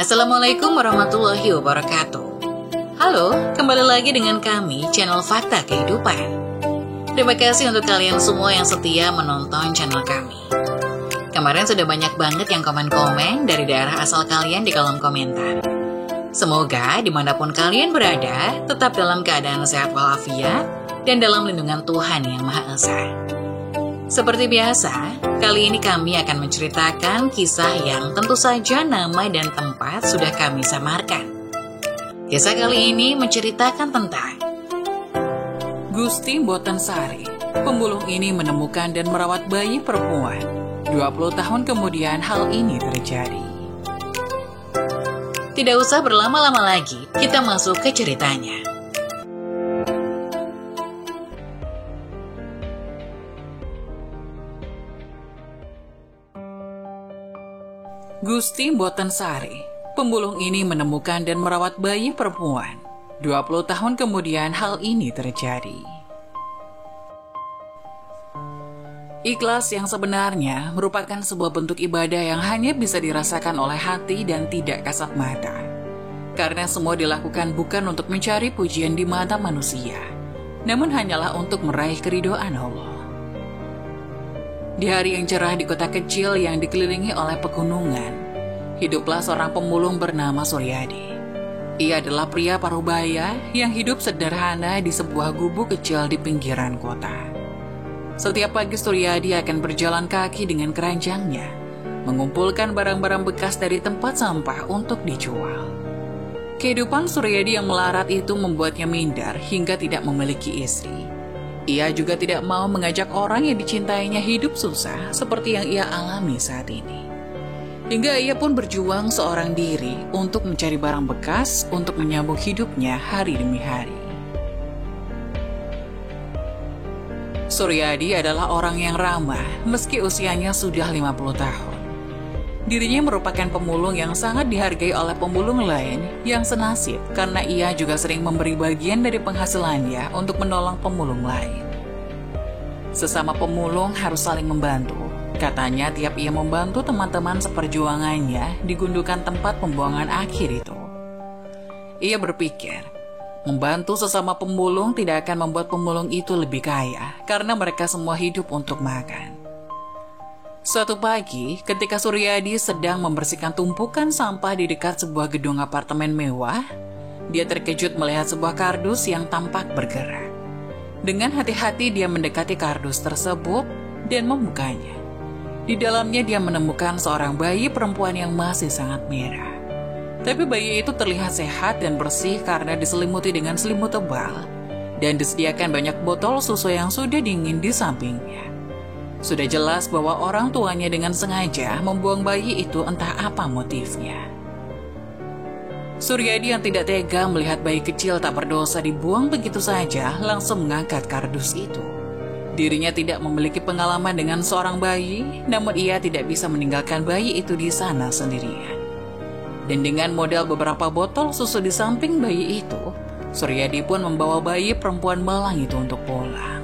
Assalamualaikum warahmatullahi wabarakatuh. Halo, kembali lagi dengan kami, channel Fakta Kehidupan. Terima kasih untuk kalian semua yang setia menonton channel kami. Kemarin sudah banyak banget yang komen-komen dari daerah asal kalian di kolom komentar. Semoga dimanapun kalian berada, tetap dalam keadaan sehat walafiat dan dalam lindungan Tuhan Yang Maha Esa. Seperti biasa, kali ini kami akan menceritakan kisah yang tentu saja nama dan tempat sudah kami samarkan. Kisah kali ini menceritakan tentang Gusti Mboten Sari. Pemulung ini menemukan dan merawat bayi perempuan. 20 tahun kemudian hal ini terjadi. Tidak usah berlama-lama lagi, kita masuk ke ceritanya. Gusti Mboten Sari. Pemulung ini menemukan dan merawat bayi perempuan. 20 tahun kemudian hal ini terjadi. Ikhlas yang sebenarnya merupakan sebuah bentuk ibadah yang hanya bisa dirasakan oleh hati dan tidak kasat mata. Karena semua dilakukan bukan untuk mencari pujian di mata manusia, namun hanyalah untuk meraih keridhaan Allah. Di hari yang cerah di kota kecil yang dikelilingi oleh pegunungan, hiduplah seorang pemulung bernama Suryadi. Ia adalah pria parubaya yang hidup sederhana di sebuah gubuk kecil di pinggiran kota. Setiap pagi Suryadi akan berjalan kaki dengan keranjangnya, mengumpulkan barang-barang bekas dari tempat sampah untuk dijual. Kehidupan Suryadi yang melarat itu membuatnya minder hingga tidak memiliki istri. Ia juga tidak mau mengajak orang yang dicintainya hidup susah seperti yang ia alami saat ini. Hingga ia pun berjuang seorang diri untuk mencari barang bekas untuk menyambung hidupnya hari demi hari. Suryadi adalah orang yang ramah meski usianya sudah 50 tahun. Dirinya merupakan pemulung yang sangat dihargai oleh pemulung lain yang senasib karena ia juga sering memberi bagian dari penghasilannya untuk menolong pemulung lain. Sesama pemulung harus saling membantu. Katanya tiap ia membantu teman-teman seperjuangannya di gundukan tempat pembuangan akhir itu. Ia berpikir, membantu sesama pemulung tidak akan membuat pemulung itu lebih kaya karena mereka semua hidup untuk makan. Suatu pagi, ketika Suryadi sedang membersihkan tumpukan sampah di dekat sebuah gedung apartemen mewah, dia terkejut melihat sebuah kardus yang tampak bergerak. Dengan hati-hati dia mendekati kardus tersebut dan membukanya. Di dalamnya dia menemukan seorang bayi perempuan yang masih sangat merah. Tapi bayi itu terlihat sehat dan bersih karena diselimuti dengan selimut tebal dan disediakan banyak botol susu yang sudah dingin di sampingnya. Sudah jelas bahwa orang tuanya dengan sengaja membuang bayi itu entah apa motifnya. Suryadi yang tidak tega melihat bayi kecil tak berdosa dibuang begitu saja langsung mengangkat kardus itu. Dirinya tidak memiliki pengalaman dengan seorang bayi, namun ia tidak bisa meninggalkan bayi itu di sana sendirian. Dan dengan modal beberapa botol susu di samping bayi itu, Suryadi pun membawa bayi perempuan malang itu untuk pulang.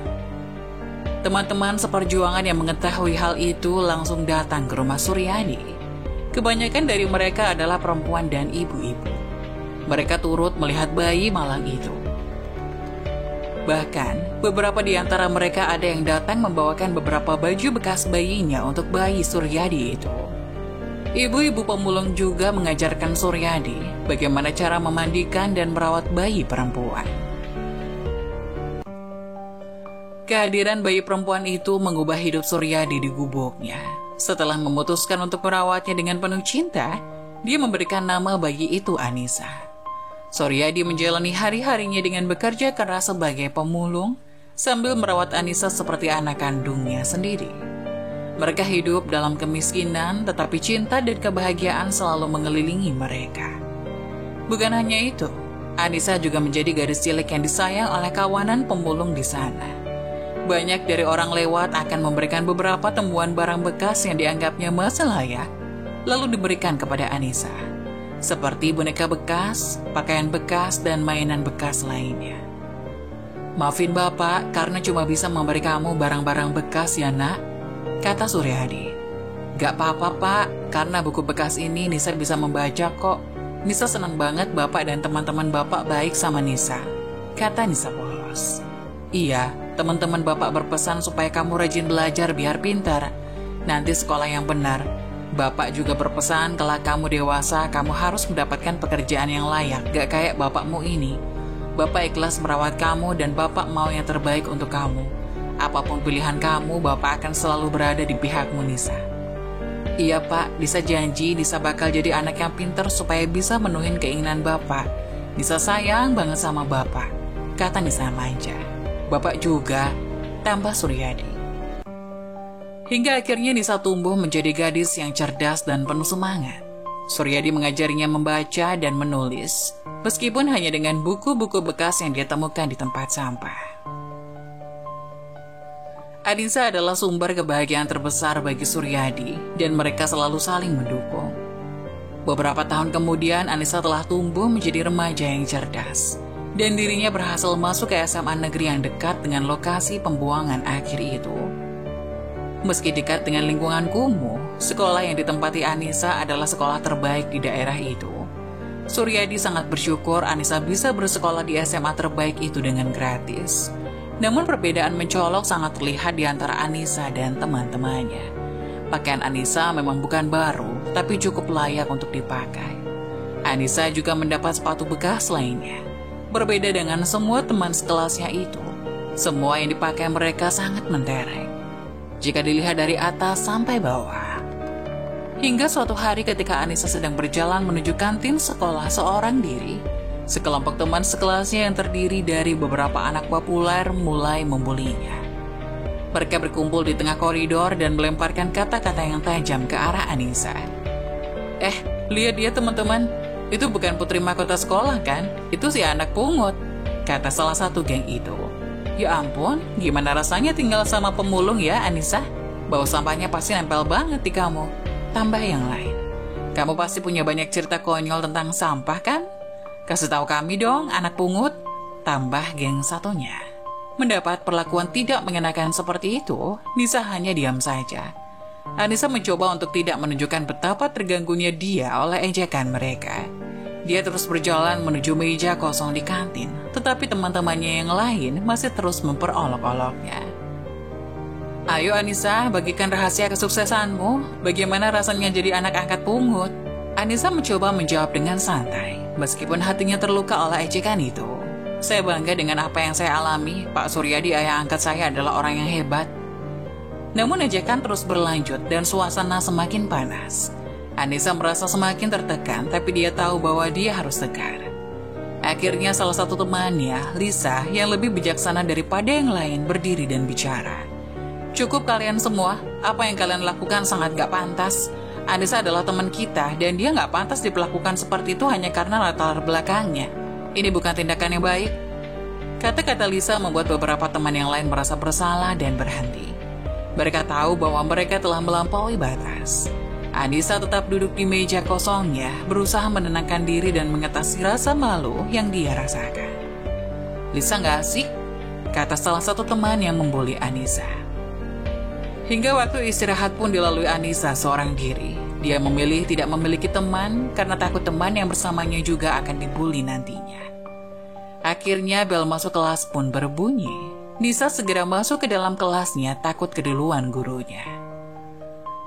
Teman-teman seperjuangan yang mengetahui hal itu langsung datang ke rumah Suryadi. Kebanyakan dari mereka adalah perempuan dan ibu-ibu. Mereka turut melihat bayi malang itu. Bahkan, beberapa di antara mereka ada yang datang membawakan beberapa baju bekas bayinya untuk bayi Suryadi itu. Ibu-ibu pemulung juga mengajarkan Suryadi bagaimana cara memandikan dan merawat bayi perempuan. Kehadiran bayi perempuan itu mengubah hidup Suryadi di gubuknya. Setelah memutuskan untuk merawatnya dengan penuh cinta, dia memberikan nama bayi itu Anissa. Suryadi menjalani hari-harinya dengan bekerja keras sebagai pemulung, sambil merawat Anissa seperti anak kandungnya sendiri. Mereka hidup dalam kemiskinan, tetapi cinta dan kebahagiaan selalu mengelilingi mereka. Bukan hanya itu, Anissa juga menjadi gadis cilik yang disayang oleh kawanan pemulung di sana. Banyak dari orang lewat akan memberikan beberapa temuan barang bekas yang dianggapnya masih layak, lalu diberikan kepada Anissa, seperti boneka bekas, pakaian bekas, dan mainan bekas lainnya. "Maafin Bapak, karena cuma bisa memberi kamu barang-barang bekas ya nak," kata Suryadi. Gak apa-apa Pak, karena buku bekas ini Nisa bisa membaca kok. Nisa senang banget Bapak dan teman-teman Bapak baik sama Nisa, kata Nisa polos. Iya, teman-teman Bapak berpesan supaya kamu rajin belajar biar pintar. Nanti sekolah yang benar. Bapak juga berpesan kalau kamu dewasa, kamu harus mendapatkan pekerjaan yang layak, gak kayak bapakmu ini. Bapak ikhlas merawat kamu dan Bapak mau yang terbaik untuk kamu. Apapun pilihan kamu, Bapak akan selalu berada di pihakmu, Nisa. Iya Pak, Nisa janji Nisa bakal jadi anak yang pintar supaya bisa menuhin keinginan Bapak. Nisa sayang banget sama Bapak, kata Nisa manja. Bapak juga, tambah Suryadi. Hingga akhirnya Nisa tumbuh menjadi gadis yang cerdas dan penuh semangat. Suryadi mengajarinya membaca dan menulis, meskipun hanya dengan buku-buku bekas yang dia temukan di tempat sampah. Anissa adalah sumber kebahagiaan terbesar bagi Suryadi, dan mereka selalu saling mendukung. Beberapa tahun kemudian, Anissa telah tumbuh menjadi remaja yang cerdas, dan dirinya berhasil masuk ke SMA negeri yang dekat dengan lokasi pembuangan akhir itu. Meski dekat dengan lingkungan kumuh, sekolah yang ditempati Anissa adalah sekolah terbaik di daerah itu. Suryadi sangat bersyukur Anissa bisa bersekolah di SMA terbaik itu dengan gratis. Namun perbedaan mencolok sangat terlihat di antara Anissa dan teman-temannya. Pakaian Anissa memang bukan baru, tapi cukup layak untuk dipakai. Anissa juga mendapat sepatu bekas lainnya. Berbeda dengan semua teman sekelasnya itu, semua yang dipakai mereka sangat mentereng, jika dilihat dari atas sampai bawah. Hingga suatu hari ketika Anissa sedang berjalan menuju kantin sekolah seorang diri, sekelompok teman sekelasnya yang terdiri dari beberapa anak populer mulai membulinya. Mereka berkumpul di tengah koridor dan melemparkan kata-kata yang tajam ke arah Anissa. Lihat dia teman-teman, itu bukan putri mahkota sekolah kan? Itu si anak pungut, kata salah satu geng itu. Ya ampun, gimana rasanya tinggal sama pemulung ya Anissa? Bau sampahnya pasti nempel banget di kamu, tambah yang lain. Kamu pasti punya banyak cerita konyol tentang sampah kan? Kasih tahu kami dong, anak pungut, tambah geng satunya. Mendapat perlakuan tidak mengenakan seperti itu, Nisa hanya diam saja. Anissa mencoba untuk tidak menunjukkan betapa terganggunya dia oleh ejekan mereka. Dia terus berjalan menuju meja kosong di kantin, tetapi teman-temannya yang lain masih terus memperolok-oloknya. Ayo Anissa, bagikan rahasia kesuksesanmu. Bagaimana rasanya jadi anak angkat pungut? Anissa mencoba menjawab dengan santai, meskipun hatinya terluka oleh ejekan itu. Saya bangga dengan apa yang saya alami. Pak Suryadi, ayah angkat saya, adalah orang yang hebat. Namun ejekan terus berlanjut dan suasana semakin panas. Anissa merasa semakin tertekan, tapi dia tahu bahwa dia harus tegar. Akhirnya salah satu temannya, Lisa, yang lebih bijaksana daripada yang lain, berdiri dan bicara. Cukup kalian semua, apa yang kalian lakukan sangat gak pantas. Anissa adalah teman kita dan dia gak pantas diperlakukan seperti itu hanya karena latar belakangnya. Ini bukan tindakan yang baik. Kata-kata Lisa membuat beberapa teman yang lain merasa bersalah dan berhenti. Mereka tahu bahwa mereka telah melampaui batas. Anissa tetap duduk di meja kosongnya, berusaha menenangkan diri dan mengatasi rasa malu yang dia rasakan. Lisa gak asik, kata salah satu teman yang membuli Anissa. Hingga waktu istirahat pun dilalui Anissa seorang diri. Dia memilih tidak memiliki teman karena takut teman yang bersamanya juga akan dibully nantinya. Akhirnya bel masuk kelas pun berbunyi. Nisa segera masuk ke dalam kelasnya, takut keduluan gurunya.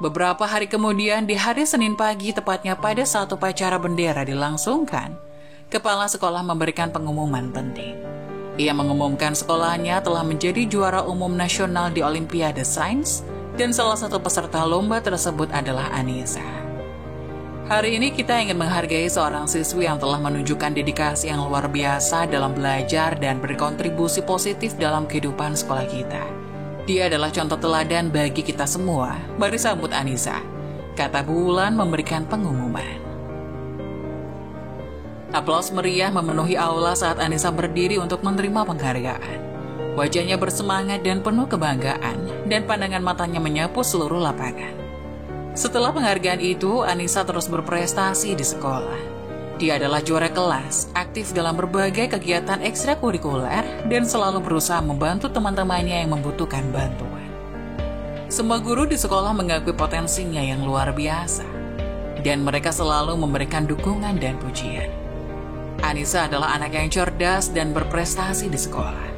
Beberapa hari kemudian, di hari Senin pagi, tepatnya pada saat upacara bendera dilangsungkan, kepala sekolah memberikan pengumuman penting. Ia mengumumkan sekolahnya telah menjadi juara umum nasional di Olimpiade Sains, dan salah satu peserta lomba tersebut adalah Anissa. Hari ini kita ingin menghargai seorang siswi yang telah menunjukkan dedikasi yang luar biasa dalam belajar dan berkontribusi positif dalam kehidupan sekolah kita. Dia adalah contoh teladan bagi kita semua. Mari sambut Anissa, kata Bu Wulan memberikan pengumuman. Aplaus meriah memenuhi aula saat Anissa berdiri untuk menerima penghargaan. Wajahnya bersemangat dan penuh kebanggaan, dan pandangan matanya menyapu seluruh lapangan. Setelah penghargaan itu, Anissa terus berprestasi di sekolah. Dia adalah juara kelas, aktif dalam berbagai kegiatan ekstrakurikuler, dan selalu berusaha membantu teman-temannya yang membutuhkan bantuan. Semua guru di sekolah mengakui potensinya yang luar biasa, dan mereka selalu memberikan dukungan dan pujian. Anissa adalah anak yang cerdas dan berprestasi di sekolah.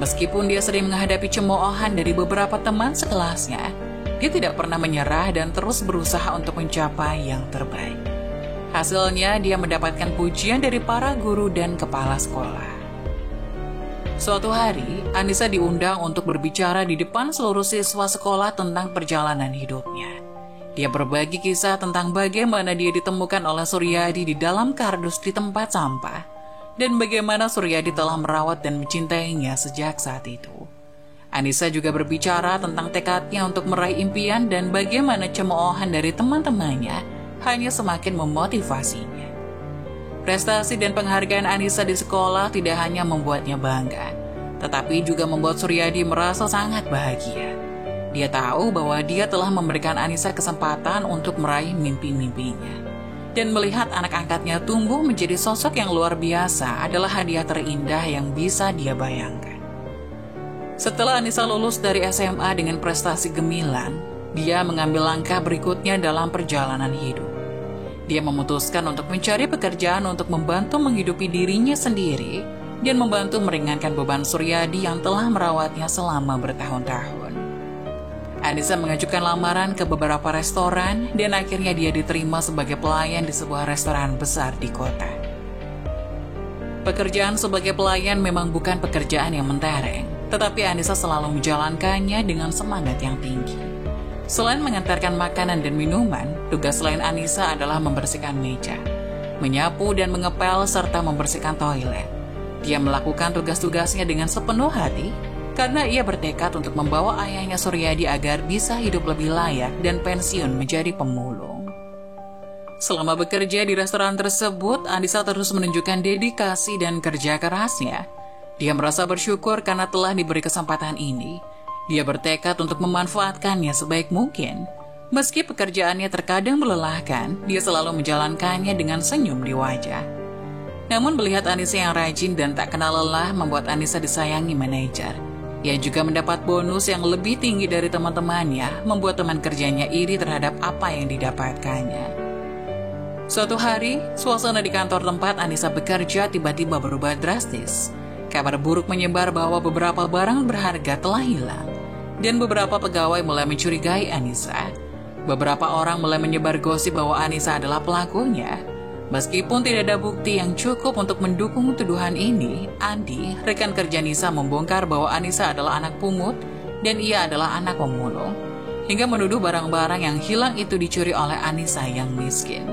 Meskipun dia sering menghadapi cemoohan dari beberapa teman sekelasnya, dia tidak pernah menyerah dan terus berusaha untuk mencapai yang terbaik. Hasilnya, dia mendapatkan pujian dari para guru dan kepala sekolah. Suatu hari, Anissa diundang untuk berbicara di depan seluruh siswa sekolah tentang perjalanan hidupnya. Dia berbagi kisah tentang bagaimana dia ditemukan oleh Suryadi di dalam kardus di tempat sampah, dan bagaimana Suryadi telah merawat dan mencintainya sejak saat itu. Anissa juga berbicara tentang tekadnya untuk meraih impian dan bagaimana cemoohan dari teman-temannya hanya semakin memotivasinya. Prestasi dan penghargaan Anissa di sekolah tidak hanya membuatnya bangga, tetapi juga membuat Suryadi merasa sangat bahagia. Dia tahu bahwa dia telah memberikan Anissa kesempatan untuk meraih mimpi-mimpinya. Dan melihat anak angkatnya tumbuh menjadi sosok yang luar biasa adalah hadiah terindah yang bisa dia bayangkan. Setelah Anissa lulus dari SMA dengan prestasi gemilang, dia mengambil langkah berikutnya dalam perjalanan hidup. Dia memutuskan untuk mencari pekerjaan untuk membantu menghidupi dirinya sendiri dan membantu meringankan beban Suryadi yang telah merawatnya selama bertahun-tahun. Anissa mengajukan lamaran ke beberapa restoran dan akhirnya dia diterima sebagai pelayan di sebuah restoran besar di kota. Pekerjaan sebagai pelayan memang bukan pekerjaan yang mentereng, tetapi Anissa selalu menjalankannya dengan semangat yang tinggi. Selain mengantarkan makanan dan minuman, tugas lain Anissa adalah membersihkan meja, menyapu dan mengepel, serta membersihkan toilet. Dia melakukan tugas-tugasnya dengan sepenuh hati, karena ia bertekad untuk membawa ayahnya Suryadi agar bisa hidup lebih layak dan pensiun menjadi pemulung. Selama bekerja di restoran tersebut, Anissa terus menunjukkan dedikasi dan kerja kerasnya. Dia merasa bersyukur karena telah diberi kesempatan ini. Dia bertekad untuk memanfaatkannya sebaik mungkin. Meski pekerjaannya terkadang melelahkan, dia selalu menjalankannya dengan senyum di wajah. Namun melihat Anissa yang rajin dan tak kenal lelah membuat Anissa disayangi manajer. Ia juga mendapat bonus yang lebih tinggi dari teman-temannya, membuat teman kerjanya iri terhadap apa yang didapatkannya. Suatu hari, suasana di kantor tempat Anissa bekerja tiba-tiba berubah drastis. Kabar buruk menyebar bahwa beberapa barang berharga telah hilang, dan beberapa pegawai mulai mencurigai Anissa. Beberapa orang mulai menyebar gosip bahwa Anissa adalah pelakunya. Meskipun tidak ada bukti yang cukup untuk mendukung tuduhan ini, Andi, rekan kerja Anissa, membongkar bahwa Anissa adalah anak pungut dan ia adalah anak pemulung, hingga menuduh barang-barang yang hilang itu dicuri oleh Anissa yang miskin.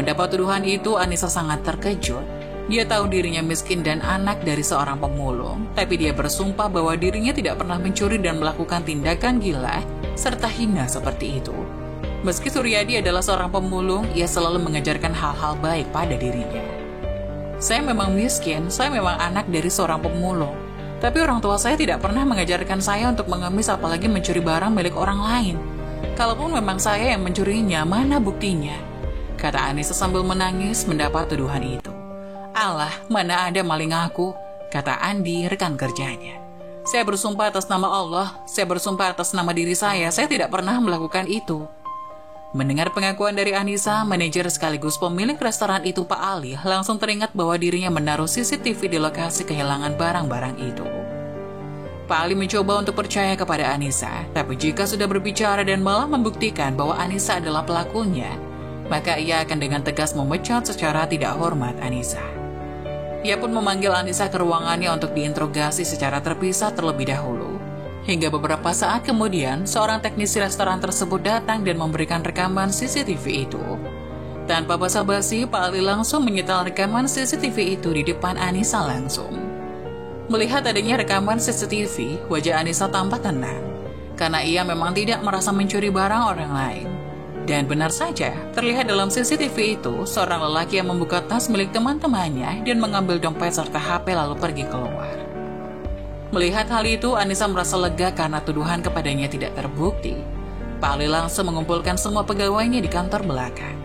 Mendapat tuduhan itu, Anissa sangat terkejut. Dia tahu dirinya miskin dan anak dari seorang pemulung, tapi dia bersumpah bahwa dirinya tidak pernah mencuri dan melakukan tindakan gila serta hina seperti itu. Meski Suryadi adalah seorang pemulung, ia selalu mengajarkan hal-hal baik pada dirinya. Saya memang miskin, saya memang anak dari seorang pemulung, tapi orang tua saya tidak pernah mengajarkan saya untuk mengemis apalagi mencuri barang milik orang lain. Kalaupun memang saya yang mencurinya, mana buktinya? Kata Anissa sambil menangis mendapat tuduhan itu. "Alah, mana ada maling aku," kata Andi, rekan kerjanya. "Saya bersumpah atas nama Allah, saya bersumpah atas nama diri saya tidak pernah melakukan itu." Mendengar pengakuan dari Anissa, manajer sekaligus pemilik restoran itu Pak Ali langsung teringat bahwa dirinya menaruh CCTV di lokasi kehilangan barang-barang itu. Pak Ali mencoba untuk percaya kepada Anissa, tapi jika sudah berbicara dan malah membuktikan bahwa Anissa adalah pelakunya, maka ia akan dengan tegas memecat secara tidak hormat Anissa. Ia pun memanggil Anissa ke ruangannya untuk diinterogasi secara terpisah terlebih dahulu. Hingga beberapa saat kemudian, seorang teknisi restoran tersebut datang dan memberikan rekaman CCTV itu. Tanpa basa-basi, Pak Ali langsung menyetel rekaman CCTV itu di depan Anissa langsung. Melihat adanya rekaman CCTV, wajah Anissa tampak tenang, karena ia memang tidak merasa mencuri barang orang lain. Dan benar saja, terlihat dalam CCTV itu, seorang lelaki yang membuka tas milik teman-temannya dan mengambil dompet serta HP lalu pergi keluar. Melihat hal itu, Anissa merasa lega karena tuduhan kepadanya tidak terbukti. Pak Ali langsung mengumpulkan semua pegawainya di kantor belakang.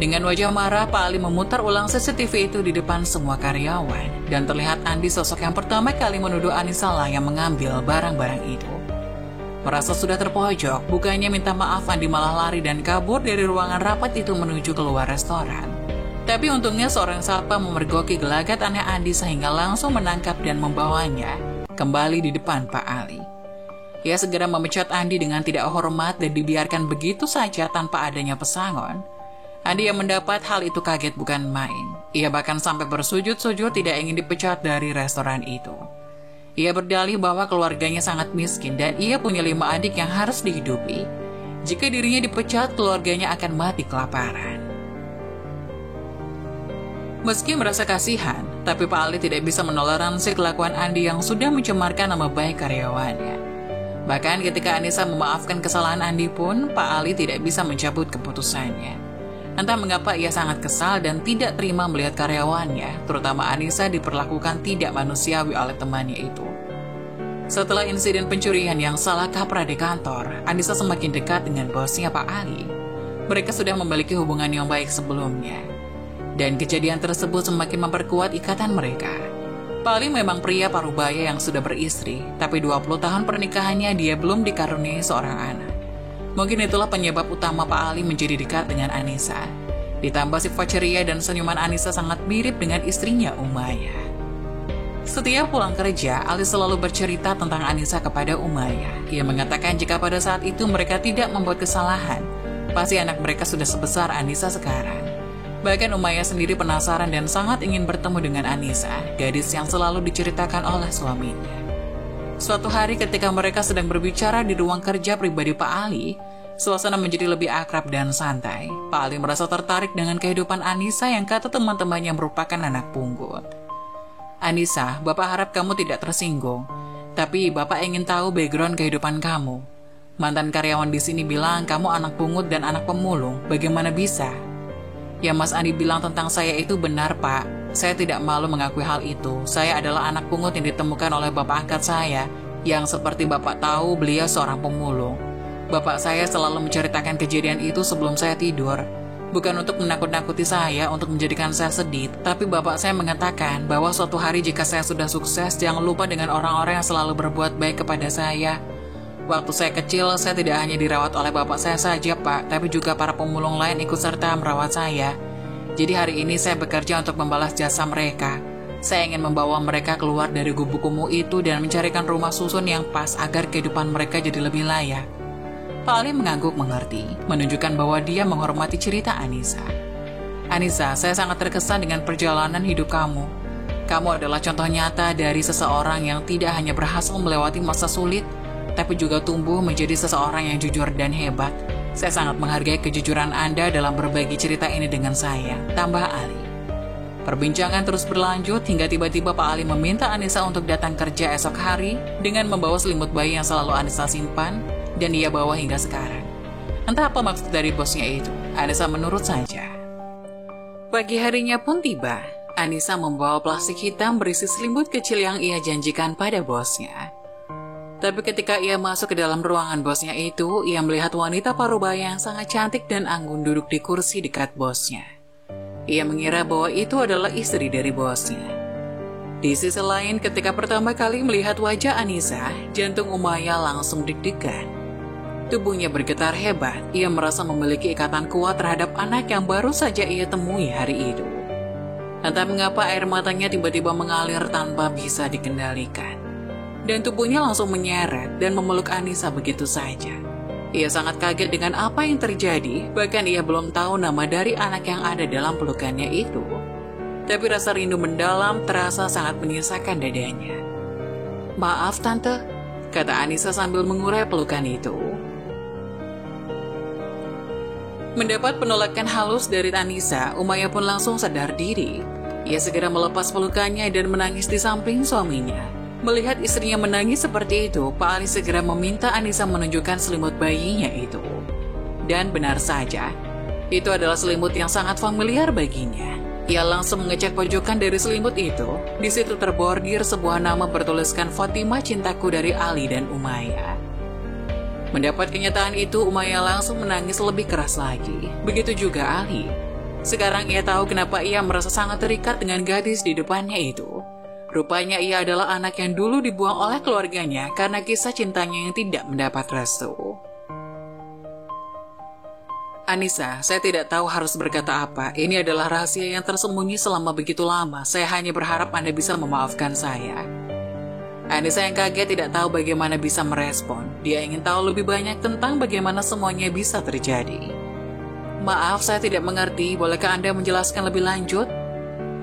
Dengan wajah marah, Pak Ali memutar ulang CCTV itu di depan semua karyawan, dan terlihat Andi, sosok yang pertama kali menuduh Anissa lah yang mengambil barang-barang itu. Merasa sudah terpojok, bukannya minta maaf, Andi malah lari dan kabur dari ruangan rapat itu menuju keluar restoran. Tapi untungnya seorang satpam memergoki gelagat aneh Andi sehingga langsung menangkap dan membawanya kembali di depan Pak Ali. Ia segera memecat Andi dengan tidak hormat dan dibiarkan begitu saja tanpa adanya pesangon. Andi yang mendapat hal itu kaget bukan main. Ia bahkan sampai bersujud-sujud tidak ingin dipecat dari restoran itu. Ia berdalih bahwa keluarganya sangat miskin dan ia punya 5 adik yang harus dihidupi. Jika dirinya dipecat, keluarganya akan mati kelaparan. Meski merasa kasihan, tapi Pak Ali tidak bisa menoleransi kelakuan Andi yang sudah mencemarkan nama baik karyawannya. Bahkan ketika Anissa memaafkan kesalahan Andi pun, Pak Ali tidak bisa mencabut keputusannya. Entah mengapa ia sangat kesal dan tidak terima melihat karyawannya, terutama Anissa, diperlakukan tidak manusiawi oleh temannya itu. Setelah insiden pencurian yang salah kaprah di kantor, Anissa semakin dekat dengan bosnya Pak Ali. Mereka sudah memiliki hubungan yang baik sebelumnya. Dan kejadian tersebut semakin memperkuat ikatan mereka. Pak Ali memang pria parubaya yang sudah beristri, tapi 20 tahun pernikahannya dia belum dikaruniai seorang anak. Mungkin itulah penyebab utama Pak Ali menjadi dekat dengan Anissa. Ditambah sifat ceria dan senyuman Anissa sangat mirip dengan istrinya Umayyah. Setiap pulang kerja, Ali selalu bercerita tentang Anissa kepada Umayyah. Ia mengatakan jika pada saat itu mereka tidak membuat kesalahan, pasti anak mereka sudah sebesar Anissa sekarang. Bahkan Umayyah sendiri penasaran dan sangat ingin bertemu dengan Anissa, gadis yang selalu diceritakan oleh suaminya. Suatu hari ketika mereka sedang berbicara di ruang kerja pribadi Pak Ali, suasana menjadi lebih akrab dan santai. Pak Ali merasa tertarik dengan kehidupan Anissa yang kata teman-temannya merupakan anak pungut. Anissa, Bapak harap kamu tidak tersinggung, tapi Bapak ingin tahu background kehidupan kamu. Mantan karyawan di sini bilang kamu anak pungut dan anak pemulung, bagaimana bisa? Ya Mas Andi bilang tentang saya itu benar Pak, saya tidak malu mengakui hal itu. Saya adalah anak pungut yang ditemukan oleh bapak angkat saya, yang seperti Bapak tahu beliau seorang pemulung. Bapak saya selalu menceritakan kejadian itu sebelum saya tidur. Bukan untuk menakut-nakuti saya, untuk menjadikan saya sedih, tapi bapak saya mengatakan bahwa suatu hari jika saya sudah sukses, jangan lupa dengan orang-orang yang selalu berbuat baik kepada saya. Waktu saya kecil, saya tidak hanya dirawat oleh bapak saya saja, Pak, tapi juga para pemulung lain ikut serta merawat saya. Jadi hari ini saya bekerja untuk membalas jasa mereka. Saya ingin membawa mereka keluar dari gubuk kumuh itu dan mencarikan rumah susun yang pas agar kehidupan mereka jadi lebih layak. Pak Ali mengangguk mengerti, menunjukkan bahwa dia menghormati cerita Anissa. Anissa, saya sangat terkesan dengan perjalanan hidup kamu. Kamu adalah contoh nyata dari seseorang yang tidak hanya berhasil melewati masa sulit, tapi juga tumbuh menjadi seseorang yang jujur dan hebat. Saya sangat menghargai kejujuran Anda dalam berbagi cerita ini dengan saya, tambah Ali. Perbincangan terus berlanjut hingga tiba-tiba Pak Ali meminta Anissa untuk datang kerja esok hari dengan membawa selimut bayi yang selalu Anissa simpan, dan ia bawa hingga sekarang. Entah apa maksud dari bosnya itu, Anissa menurut saja. Pagi harinya pun tiba. Anissa membawa plastik hitam berisi selimut kecil yang ia janjikan pada bosnya. Tapi ketika ia masuk ke dalam ruangan bosnya itu, ia melihat wanita parubaya yang sangat cantik dan anggun duduk di kursi dekat bosnya. Ia mengira bahwa itu adalah istri dari bosnya. Di sisi lain, ketika pertama kali melihat wajah Anissa, jantung Umayyah langsung deg-degan. Tubuhnya bergetar hebat, ia merasa memiliki ikatan kuat terhadap anak yang baru saja ia temui hari itu. Entah mengapa air matanya tiba-tiba mengalir tanpa bisa dikendalikan. Dan tubuhnya langsung menyeret dan memeluk Anissa begitu saja. Ia sangat kaget dengan apa yang terjadi, bahkan ia belum tahu nama dari anak yang ada dalam pelukannya itu. Tapi rasa rindu mendalam terasa sangat menyisakan dadanya. Maaf tante, kata Anissa sambil mengurai pelukan itu. Mendapat penolakan halus dari Anissa, Umayyah pun langsung sadar diri. Ia segera melepas pelukannya dan menangis di samping suaminya. Melihat istrinya menangis seperti itu, Pak Ali segera meminta Anissa menunjukkan selimut bayinya itu. Dan benar saja, itu adalah selimut yang sangat familiar baginya. Ia langsung mengecek pojokan dari selimut itu. Di situ terbordir sebuah nama bertuliskan Fatimah cintaku dari Ali dan Umayyah. Mendapat kenyataan itu, Umayyah langsung menangis lebih keras lagi. Begitu juga Ali. Sekarang ia tahu kenapa ia merasa sangat terikat dengan gadis di depannya itu. Rupanya ia adalah anak yang dulu dibuang oleh keluarganya karena kisah cintanya yang tidak mendapat restu. Anissa, saya tidak tahu harus berkata apa. Ini adalah rahasia yang tersembunyi selama begitu lama. Saya hanya berharap Anda bisa memaafkan saya. Anissa yang kaget tidak tahu bagaimana bisa merespon. Dia ingin tahu lebih banyak tentang bagaimana semuanya bisa terjadi. Maaf, saya tidak mengerti. Bolehkah Anda menjelaskan lebih lanjut?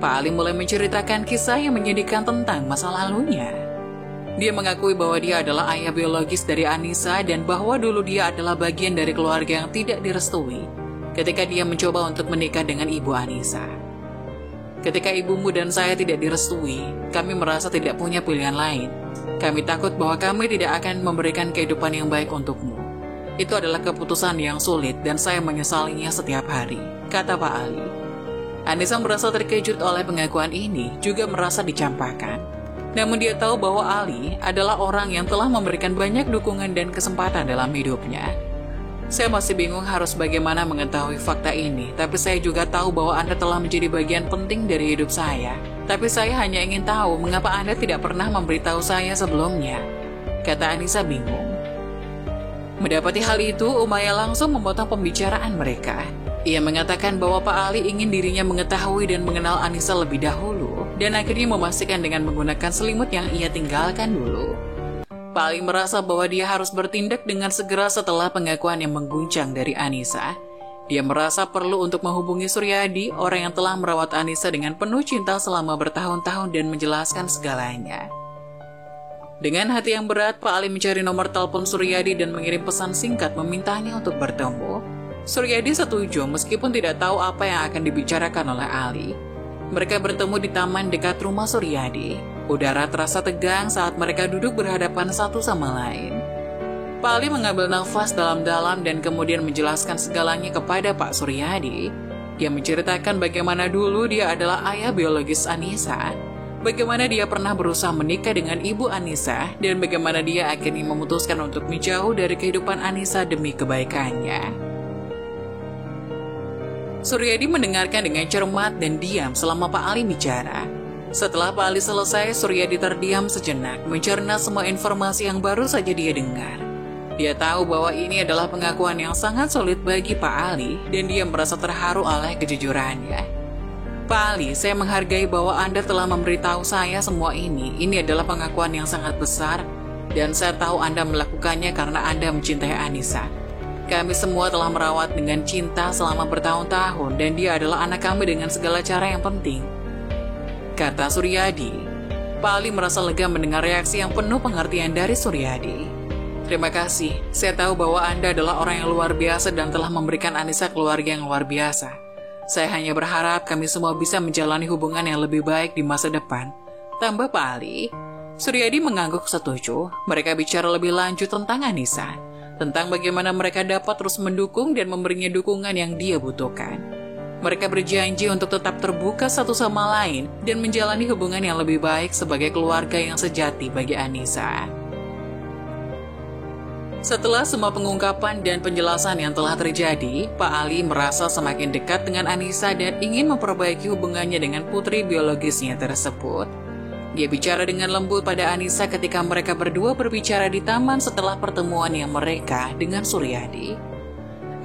Pak Ali mulai menceritakan kisah yang menyedihkan tentang masa lalunya. Dia mengakui bahwa dia adalah ayah biologis dari Anissa dan bahwa dulu dia adalah bagian dari keluarga yang tidak direstui ketika dia mencoba untuk menikah dengan ibu Anissa. Ketika ibumu dan saya tidak direstui, kami merasa tidak punya pilihan lain. Kami takut bahwa kami tidak akan memberikan kehidupan yang baik untukmu. Itu adalah keputusan yang sulit dan saya menyesalinya setiap hari, kata Pak Ali. Anissa merasa terkejut oleh pengakuan ini, juga merasa dicampakkan. Namun dia tahu bahwa Ali adalah orang yang telah memberikan banyak dukungan dan kesempatan dalam hidupnya. Saya masih bingung harus bagaimana mengetahui fakta ini, tapi saya juga tahu bahwa Anda telah menjadi bagian penting dari hidup saya. Tapi saya hanya ingin tahu mengapa Anda tidak pernah memberitahu saya sebelumnya, kata Anissa bingung. Mendapati hal itu, Umaya langsung memotong pembicaraan mereka. Ia mengatakan bahwa Pak Ali ingin dirinya mengetahui dan mengenal Anissa lebih dahulu, dan akhirnya memastikan dengan menggunakan selimut yang ia tinggalkan dulu. Pak Ali merasa bahwa dia harus bertindak dengan segera setelah pengakuan yang mengguncang dari Anissa. Dia merasa perlu untuk menghubungi Suryadi, orang yang telah merawat Anissa dengan penuh cinta selama bertahun-tahun dan menjelaskan segalanya. Dengan hati yang berat, Pak Ali mencari nomor telepon Suryadi dan mengirim pesan singkat memintanya untuk bertemu. Suryadi setuju meskipun tidak tahu apa yang akan dibicarakan oleh Ali. Mereka bertemu di taman dekat rumah Suryadi. Udara terasa tegang saat mereka duduk berhadapan satu sama lain. Pak Ali mengambil nafas dalam-dalam dan kemudian menjelaskan segalanya kepada Pak Suryadi. Dia menceritakan bagaimana dulu dia adalah ayah biologis Anissa, bagaimana dia pernah berusaha menikah dengan ibu Anissa, dan bagaimana dia akhirnya memutuskan untuk menjauh dari kehidupan Anissa demi kebaikannya. Suryadi mendengarkan dengan cermat dan diam selama Pak Ali bicara. Setelah Pak Ali selesai, Suryadi terdiam sejenak, mencerna semua informasi yang baru saja dia dengar. Dia tahu bahwa ini adalah pengakuan yang sangat sulit bagi Pak Ali, dan dia merasa terharu oleh kejujurannya. Pak Ali, saya menghargai bahwa Anda telah memberitahu saya semua ini. Ini adalah pengakuan yang sangat besar, dan saya tahu Anda melakukannya karena Anda mencintai Anissa. Kami semua telah merawat dengan cinta selama bertahun-tahun dan dia adalah anak kami dengan segala cara yang penting, kata Suryadi. Pak Ali merasa lega mendengar reaksi yang penuh pengertian dari Suryadi. Terima kasih, saya tahu bahwa Anda adalah orang yang luar biasa dan telah memberikan Anissa keluarga yang luar biasa. Saya hanya berharap kami semua bisa menjalani hubungan yang lebih baik di masa depan, tambah Pak Ali. Suryadi mengangguk setuju. Mereka bicara lebih lanjut tentang Anissa, tentang bagaimana mereka dapat terus mendukung dan memberinya dukungan yang dia butuhkan. Mereka berjanji untuk tetap terbuka satu sama lain dan menjalani hubungan yang lebih baik sebagai keluarga yang sejati bagi Anissa. Setelah semua pengungkapan dan penjelasan yang telah terjadi, Pak Ali merasa semakin dekat dengan Anissa dan ingin memperbaiki hubungannya dengan putri biologisnya tersebut. Dia bicara dengan lembut pada Anissa ketika mereka berdua berbicara di taman setelah pertemuannya mereka dengan Suryadi.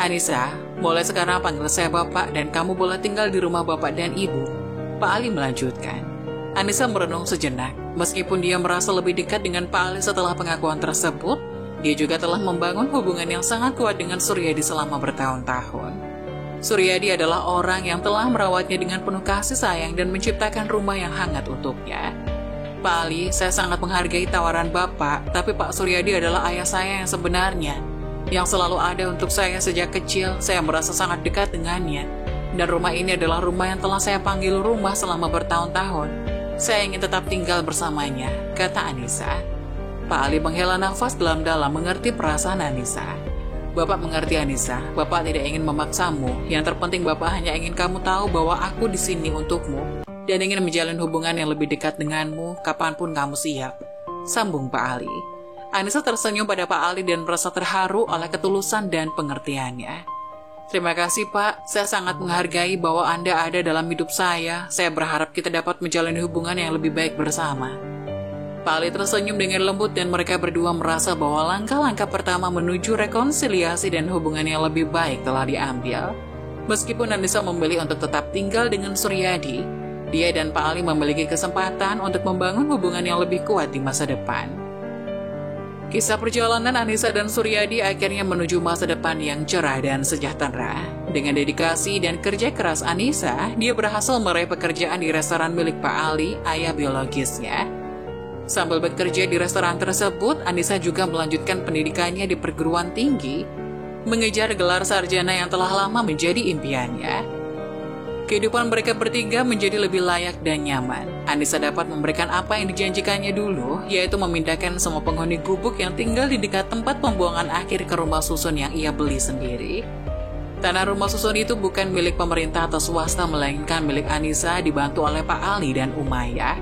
Anissa, mulai sekarang panggil saya Bapak dan kamu boleh tinggal di rumah Bapak dan Ibu, Pak Ali melanjutkan. Anissa merenung sejenak. Meskipun dia merasa lebih dekat dengan Pak Ali setelah pengakuan tersebut, dia juga telah membangun hubungan yang sangat kuat dengan Suryadi selama bertahun-tahun. Suryadi adalah orang yang telah merawatnya dengan penuh kasih sayang dan menciptakan rumah yang hangat untuknya. Pak Ali, saya sangat menghargai tawaran Bapak, tapi Pak Suryadi adalah ayah saya yang sebenarnya, yang selalu ada untuk saya sejak kecil. Saya merasa sangat dekat dengannya, dan rumah ini adalah rumah yang telah saya panggil rumah selama bertahun-tahun. Saya ingin tetap tinggal bersamanya, kata Anissa. Pak Ali menghela nafas dalam-dalam mengerti perasaan Anissa. Bapak mengerti Anissa, Bapak tidak ingin memaksamu, yang terpenting Bapak hanya ingin kamu tahu bahwa aku di sini untukmu, dan ingin menjalin hubungan yang lebih dekat denganmu kapanpun kamu siap, sambung Pak Ali. Anissa tersenyum pada Pak Ali dan merasa terharu oleh ketulusan dan pengertiannya. Terima kasih Pak, saya sangat menghargai bahwa Anda ada dalam hidup saya. Saya berharap kita dapat menjalani hubungan yang lebih baik bersama. Pak Ali tersenyum dengan lembut dan mereka berdua merasa bahwa langkah-langkah pertama menuju rekonsiliasi dan hubungan yang lebih baik telah diambil. Meskipun Anissa memilih untuk tetap tinggal dengan Suryadi, dia dan Pak Ali memiliki kesempatan untuk membangun hubungan yang lebih kuat di masa depan. Kisah perjalanan Anissa dan Suryadi akhirnya menuju masa depan yang cerah dan sejahtera. Dengan dedikasi dan kerja keras Anissa, dia berhasil meraih pekerjaan di restoran milik Pak Ali, ayah biologisnya. Sambil bekerja di restoran tersebut, Anissa juga melanjutkan pendidikannya di perguruan tinggi, mengejar gelar sarjana yang telah lama menjadi impiannya. Kehidupan mereka bertiga menjadi lebih layak dan nyaman. Anissa dapat memberikan apa yang dijanjikannya dulu, yaitu memindahkan semua penghuni gubuk yang tinggal di dekat tempat pembuangan akhir ke rumah susun yang ia beli sendiri. Tanah rumah susun itu bukan milik pemerintah atau swasta, melainkan milik Anissa dibantu oleh Pak Ali dan Umayyah.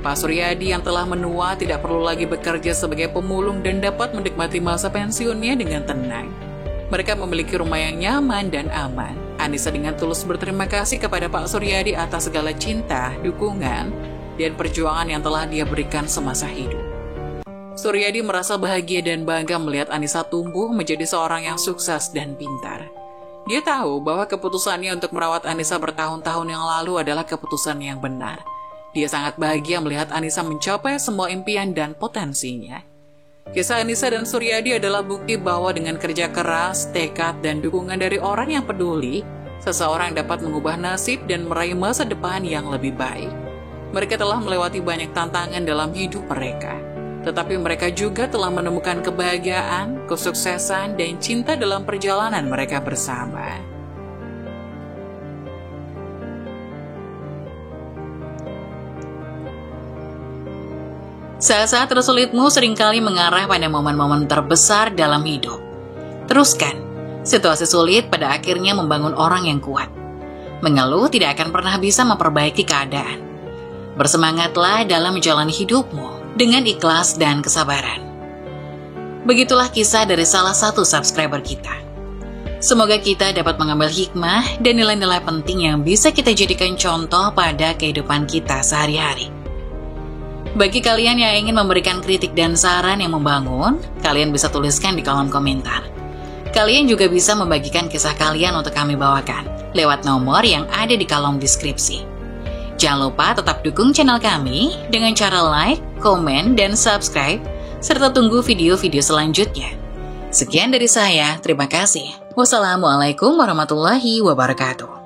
Pak Suryadi yang telah menua tidak perlu lagi bekerja sebagai pemulung dan dapat menikmati masa pensiunnya dengan tenang. Mereka memiliki rumah yang nyaman dan aman. Anissa dengan tulus berterima kasih kepada Pak Suryadi atas segala cinta, dukungan, dan perjuangan yang telah dia berikan semasa hidup. Suryadi merasa bahagia dan bangga melihat Anissa tumbuh menjadi seorang yang sukses dan pintar. Dia tahu bahwa keputusannya untuk merawat Anissa bertahun-tahun yang lalu adalah keputusan yang benar. Dia sangat bahagia melihat Anissa mencapai semua impian dan potensinya. Kisah Anissa dan Suryadi adalah bukti bahwa dengan kerja keras, tekad, dan dukungan dari orang yang peduli, seseorang dapat mengubah nasib dan meraih masa depan yang lebih baik. Mereka telah melewati banyak tantangan dalam hidup mereka, tetapi mereka juga telah menemukan kebahagiaan, kesuksesan, dan cinta dalam perjalanan mereka bersama. Saat-saat tersulitmu seringkali mengarah pada momen-momen terbesar dalam hidup. Teruskan, situasi sulit pada akhirnya membangun orang yang kuat. Mengeluh tidak akan pernah bisa memperbaiki keadaan. Bersemangatlah dalam menjalani hidupmu dengan ikhlas dan kesabaran. Begitulah kisah dari salah satu subscriber kita. Semoga kita dapat mengambil hikmah dan nilai-nilai penting yang bisa kita jadikan contoh pada kehidupan kita sehari-hari. Bagi kalian yang ingin memberikan kritik dan saran yang membangun, kalian bisa tuliskan di kolom komentar. Kalian juga bisa membagikan kisah kalian untuk kami bawakan lewat nomor yang ada di kolom deskripsi. Jangan lupa tetap dukung channel kami dengan cara like, komen, dan subscribe, serta tunggu video-video selanjutnya. Sekian dari saya, terima kasih. Wassalamualaikum warahmatullahi wabarakatuh.